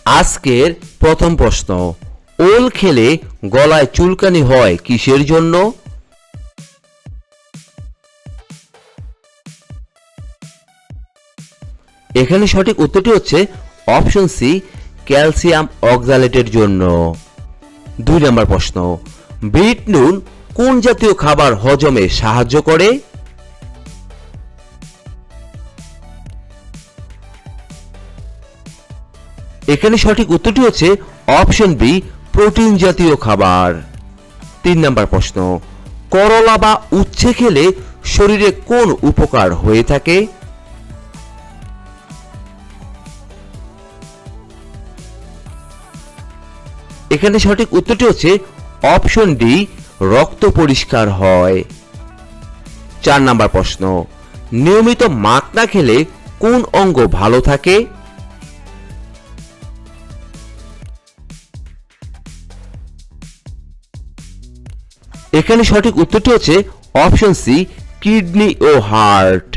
আজকের প্রথম প্রশ্ন, ওল খেলে গলায় চুলকানি হয় কিসের জন্য? এখানে সঠিক উত্তরটি হচ্ছে অপশন সি, ক্যালসিয়াম অক্সালেটের জন্য। 2 নম্বর প্রশ্ন, বিট নুন কোন জাতীয় খাবার হজমে সাহায্য করে? এখানে সঠিক উত্তরটি হচ্ছে অপশন বি, প্রোটিন জাতীয় খাবার। 3 নম্বর প্রশ্ন, করলা বা উচ্ছে খেলে শরীরে কোন উপকার হয়ে থাকে? এখানে সঠিক উত্তরটি হচ্ছে অপশন ডি, রক্ত পরিষ্কার হয়। 4 নম্বর প্রশ্ন, নিয়মিত মাখনা খেলে কোন অঙ্গ ভালো থাকে? এখানে সঠিক উত্তরটি হচ্ছে অপশন সি, কিডনি ও হার্ট।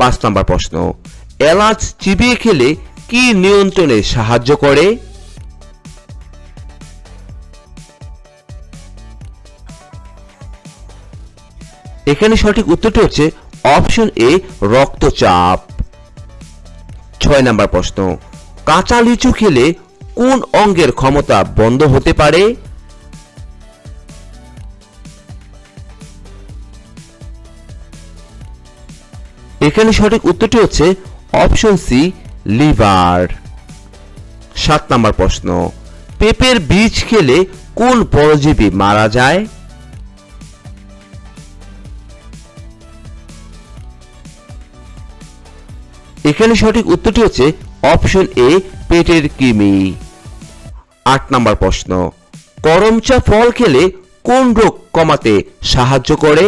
5 নম্বর প্রশ্ন, এলাচ চিবিয়ে খেলে কি নিয়ন্ত্রণে সাহায্য করে? এখানে সঠিক উত্তরটি হচ্ছে অপশন এ, রক্তচাপ। 6 নম্বর প্রশ্ন, কাঁচা লিচু খেলে কোন অঙ্গের ক্ষমতা বন্ধ হতে পারে? এখানে সঠিক উত্তরটি হচ্ছে অপশন সি, লিভার। 7 নম্বর প্রশ্ন, পেঁপের বীজ খেলে কোন পরজীবী মারা যায়? এখানে সঠিক উত্তরটি হচ্ছে অপশন এ, পেটের কৃমি। 8 নম্বর প্রশ্ন, করমচা ফল খেলে কোন রোগ কমাতে সাহায্য করে?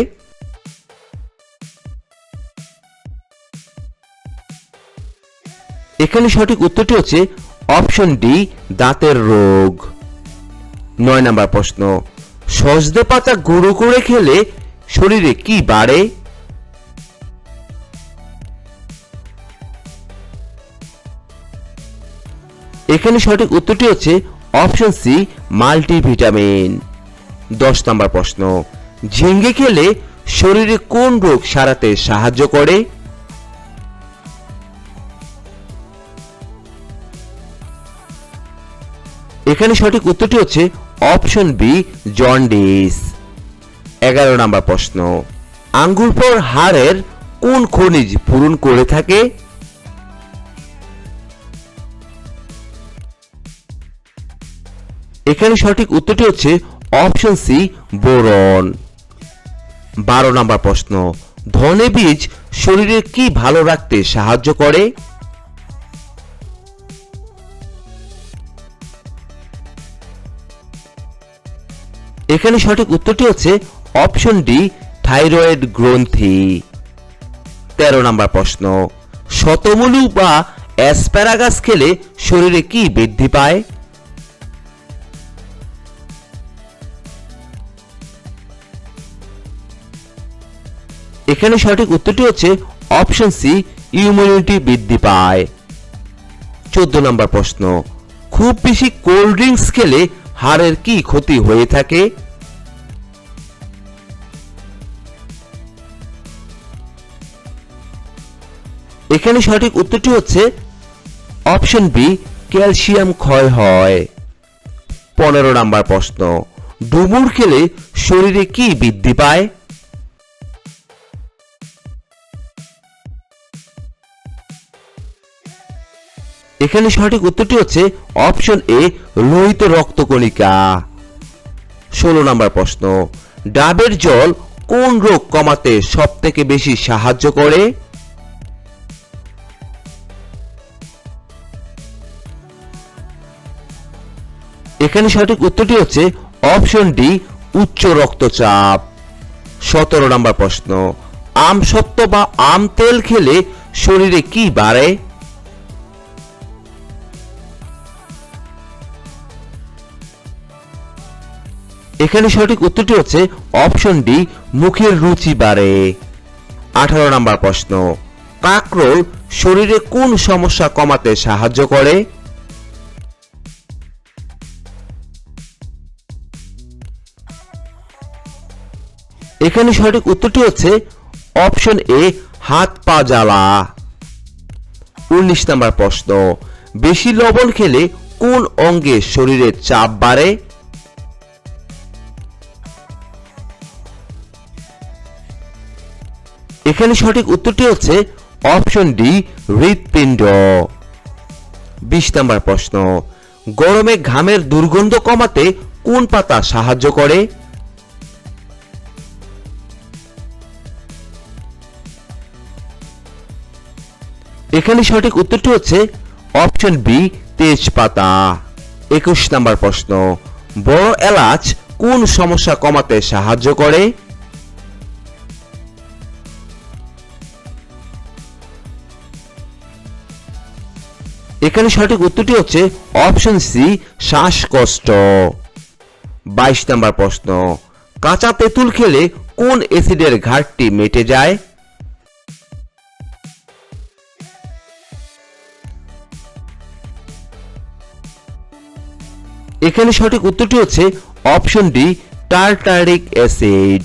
এখানে সঠিক উত্তরটি হচ্ছে অপশন ডি, দাঁতের রোগ। 9 নম্বর প্রশ্ন, সজনে পাতা গুঁড়ো করে খেলে শরীরে কি বাড়ে? এখানে সঠিক উত্তরটি হচ্ছে অপশন সি, মাল্টিভিটামিন। 10 নম্বর প্রশ্ন, ঝিঙ্গে খেলে শরীরে কোন রোগ সারাতে সাহায্য করে? এখানে সঠিক উত্তরটি হচ্ছে অপশন বি, জন্ডিস। 11 নম্বর প্রশ্ন, আঙ্গুর ফল হাড়ের কোন খনিজ পূরণ করে থাকে? এখানে সঠিক উত্তরটি হচ্ছে অপশন সি, বোরন। 12 নম্বর প্রশ্ন, ধনে বীজ শরীরে কি ভালো রাখতে সাহায্য করে? এখানে সঠিক উত্তরটি হচ্ছে অপশন ডি, থাইরয়েড গ্রন্থি। 13 নম্বর প্রশ্ন, শতমূলু বা অ্যাসপ্যারাগাস খেলে শরীরে কি বৃদ্ধি পায়? এখানে সঠিক উত্তরটি হচ্ছে অপশন সি, ইমিউনিটি বৃদ্ধি পায়। 14 নম্বর প্রশ্ন, খুব বেশি কোল্ড ড্রিঙ্কস খেলে হাড়ের কি ক্ষতি হয়ে থাকে? এখানে সঠিক উত্তরটি হচ্ছে অপশন বি, ক্যালসিয়াম ক্ষয় হয়। 15 নম্বর প্রশ্ন, ডুমুর খেলে শরীরে কি বৃদ্ধি পায়? এখানে সঠিক উত্তরটি হচ্ছে অপশন এ, লোহিত রক্তকণিকা। 16 নম্বর প্রশ্ন, ডাবের জল কোন রোগ কমাতে সবথেকে বেশি সাহায্য করে? এখানে সঠিক উত্তরটি হচ্ছে অপশন ডি, উচ্চ রক্তচাপ। 17 নম্বর প্রশ্ন, আমসত্ত্ব বা আম তেল খেলে শরীরে কি বাড়ে? এখানে সঠিক উত্তরটি হচ্ছে অপশন ডি, মুখের রুচি বাড়ে। 18 নম্বর প্রশ্ন, কাকরোল শরীরে কোন সমস্যা কমাতে সাহায্য করে? এখানে সঠিক উত্তরটি হচ্ছে অপশন এ, হাত পা জ্বালা। 19 নম্বর প্রশ্ন, বেশি লবণ খেলে কোন অঙ্গে শরীরের চাপ বাড়ে? এখানে সঠিক উত্তরটি হচ্ছে অপশন ডি, হৃৎপিণ্ড। 20 নম্বর প্রশ্ন, গরমে ঘামের দুর্গন্ধ কমাতে কোন পাতা সাহায্য করে? এখানে সঠিক উত্তরটি হচ্ছে অপশন বি, তেজপাতা। 21 নম্বর প্রশ্ন, বড় এলাচ কোন সমস্যা কমাতে সাহায্য করে? এখানে সঠিক উত্তরটি হচ্ছে অপশন সি, শ্বাসকষ্ট। 22 নম্বর প্রশ্ন, কাঁচা তেঁতুল খেলে কোন অ্যাসিডের ঘাটতি মিটে যায়? এখানে সঠিক উত্তরটি হচ্ছে অপশন ডি, টার্টারিক অ্যাসিড।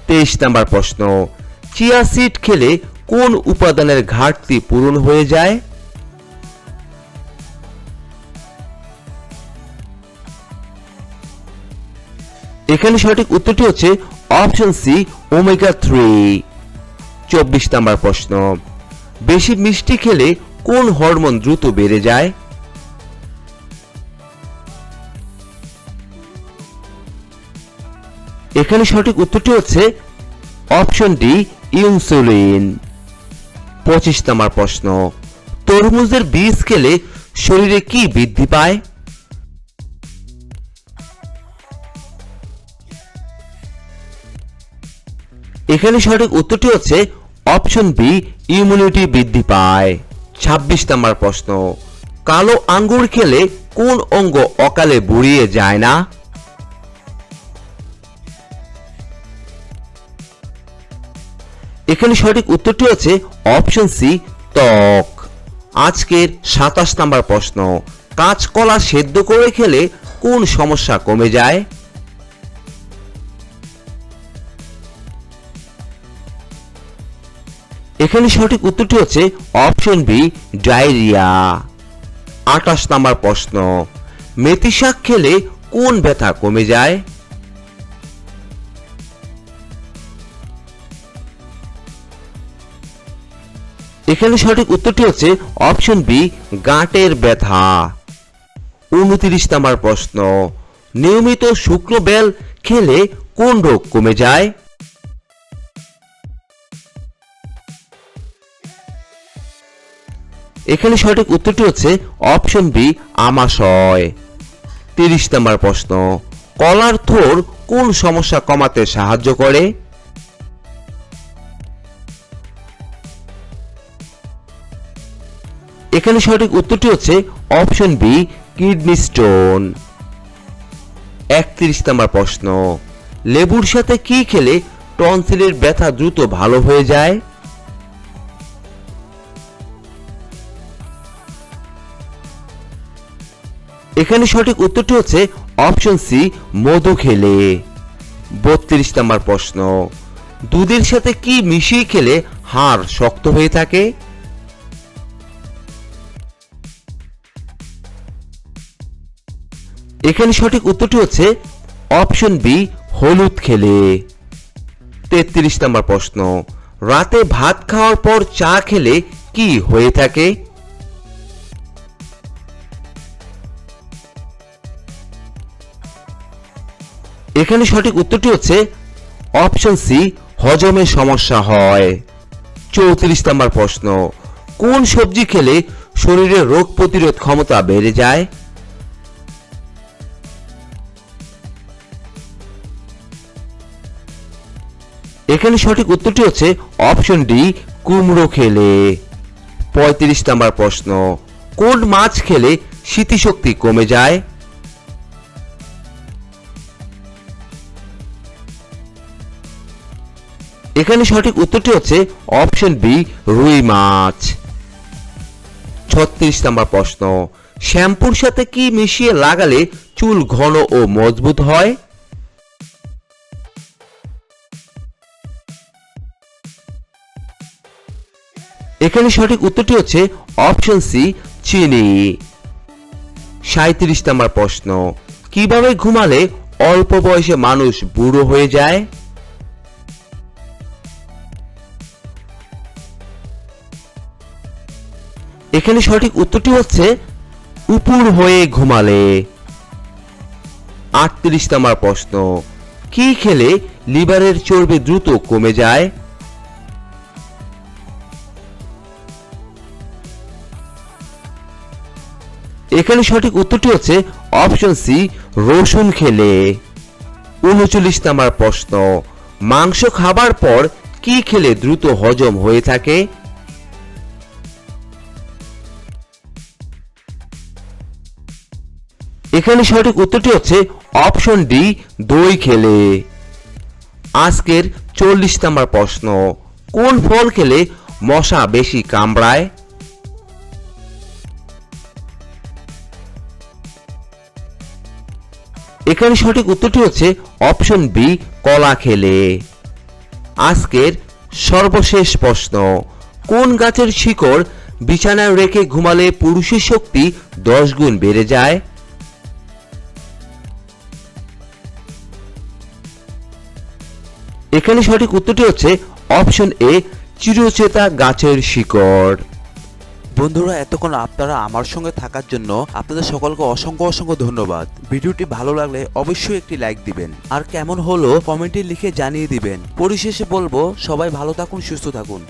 23 নম্বর প্রশ্ন, চিয়া সিড খেলে কোন উপাদানের ঘাটতি পূরণ হয়ে যায়? এখানে সঠিক উত্তরটি হচ্ছে অপশন সি, ওমেগা 3। 24 নম্বর প্রশ্ন, বেশি মিষ্টি খেলে কোন হরমোন দ্রুত বেড়ে যায়? এখানে সঠিক উত্তরটি হচ্ছে অপশন ডি, ইনসুলিন। 25 নম্বর প্রশ্ন, তরমুজের বীজ খেলে শরীরে কি বৃদ্ধি পায়? এখানে সঠিক উত্তরটি হচ্ছে অপশন বি, ইমিউনিটি বৃদ্ধি পায়। 26 নম্বর প্রশ্ন, কালো আঙ্গুর খেলে কোন অঙ্গ অকালে বুড়িয়ে যায় না? এখানে সঠিক উত্তরটি হচ্ছে অপশন সি, ত্বক। আজকের 27 নম্বর প্রশ্ন, কাঁচকলা সেদ্ধ করে খেলে কোন সমস্যা কমে যায়? এখানে সঠিক উত্তরটি হচ্ছে অপশন বি, ডায়রিয়া। 28 নম্বর প্রশ্ন, মেথি শাক খেলে কোন ব্যথা কমে যায়? এখানে সঠিক উত্তরটি হচ্ছে অপশন বি, গাঁটের ব্যথা। 29 নম্বর প্রশ্ন, নিয়মিত শুকনো বেল খেলে কোন রোগ কমে যায়? এখানে সঠিক উত্তরটি হচ্ছে অপশন বি, আমাশয়। 30 নম্বর প্রশ্ন, কলার থোড় কোন সমস্যা কমাতে সাহায্য করে? এখানে সঠিক উত্তরটি হচ্ছে অপশন বি, কিডনি স্টোন। 31 নম্বর প্রশ্ন, লেবুর সাথে কি খেলে টনসিলের ব্যথা দ্রুত ভালো হয়ে যায়? এখানে সঠিক উত্তরটি হচ্ছে অপশন সি, মধু খেলে। 32 নম্বর প্রশ্ন, দুধের সাথে কি মিশিয়ে খেলে হাড় শক্ত হয়ে থাকে? এখানে সঠিক উত্তরটি হচ্ছে অপশন বি, হলুদ খেলে। 33 নম্বর প্রশ্ন, রাতে ভাত খাওয়ার পর চা খেলে কি হয়ে থাকে? এখানে সঠিক উত্তরটি হচ্ছে অপশন সি, হজমে সমস্যা হয়। 34 নম্বর প্রশ্ন, কোন সবজি খেলে শরীরের রোগ প্রতিরোধ ক্ষমতা বেড়ে যায়? এখানে সঠিক উত্তরটি হচ্ছে অপশন ডি, কুমড়ো খেলে। 35 নম্বর প্রশ্ন, কোন মাছ খেলে স্মৃতিশক্তি কমে যায়? এখানে সঠিক উত্তরটি হচ্ছে অপশন বি, রুই মাছ। 36 নম্বর প্রশ্ন, শ্যাম্পুর সাথে কি মিশিয়ে লাগালে চুল ঘন ও মজবুত হয়? এখানে সঠিক উত্তরটি হচ্ছে অপশন সি, চিনি। 37 নম্বর প্রশ্ন, কিভাবে ঘুমালে অল্প বয়সে মানুষ বুড়ো হয়ে যায়? এখানে সঠিক উত্তরটি হচ্ছে উপুর হয়ে ঘুমালে। 38 নম্বর প্রশ্ন, কি খেলে লিভারের চর্বি দ্রুত কমে যায়? এখানে সঠিক উত্তরটি হচ্ছে অপশন সি, রসুন খেলে। 39 নম্বর প্রশ্ন, মাংস খাবার পর কি খেলে দ্রুত হজম হয়ে থাকে? এখানে সঠিক উত্তরটি হচ্ছে অপশন ডি, দই খেলে। আজকের 40 নম্বর প্রশ্ন, কোন ফল খেলে মশা বেশি কামড়ায়? এখানে সঠিক উত্তরটি হচ্ছে অপশন বি, কলা খেলে। আজকের সর্বশেষ প্রশ্ন, কোন গাছের শিকড় বিছানায় রেখে ঘুমালে পুরুষের শক্তি 10 গুণ বেড়ে যায়? এখানে সঠিক উত্তরটি হচ্ছে অপশন এ, চিরচেতা গাছের শিকড়। বন্ধুরা, এতক্ষণ আপনারা আমার সঙ্গে থাকার জন্য আপনাদের সকলকে অসংখ্য অসংখ্য ধন্যবাদ। ভিডিওটি ভালো লাগলে অবশ্যই একটি লাইক দিবেন, আর কেমন হলো কমেন্টে লিখে জানিয়ে দিবেন। পরিশেষে বলবো, সবাই ভালো থাকুন, সুস্থ থাকুন।